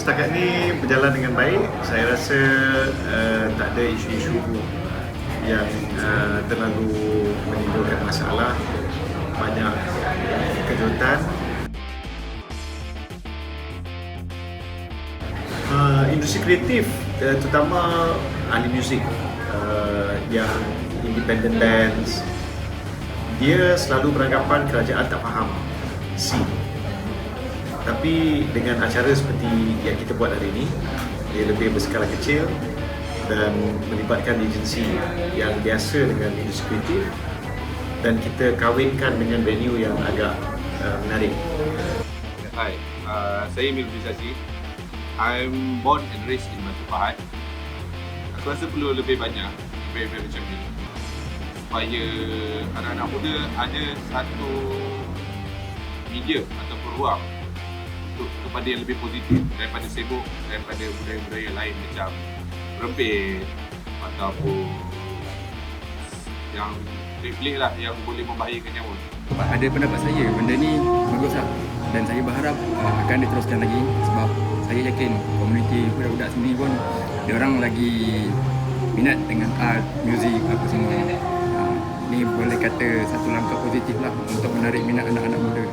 Setakat ni berjalan dengan baik. Saya rasa tak ada isu-isu yang terlalu menimbulkan masalah. Banyak kejutan. Industri kreatif, terutama ahli muzik yang independent bands, dia selalu beranggapan kerajaan tak faham scene. Tapi dengan acara seperti yang kita buat hari ini, dia lebih berskala kecil dan melibatkan agensi yang biasa dengan industri kreatif, dan kita kawinkan dengan venue yang agak menarik. Hai, saya Emil Bisasi. I'm born and raised in Batu Pahat. Aku rasa perlu lebih banyak event-event macam ni supaya anak-anak muda ada satu media ataupun ruang untuk kepada yang lebih positif daripada sibuk daripada budaya-budaya lain macam rempit ataupun yang pelik-pelik lah yang boleh membahayakan nyawa. Ada pendapat saya, benda ni bagus lah, dan saya berharap akan diteruskan lagi sebab saya yakin komuniti budak-budak sendiri pun diorang lagi minat dengan art, muzik, apa semua. Ni boleh kata satu langkah positif lah untuk menarik minat anak-anak muda.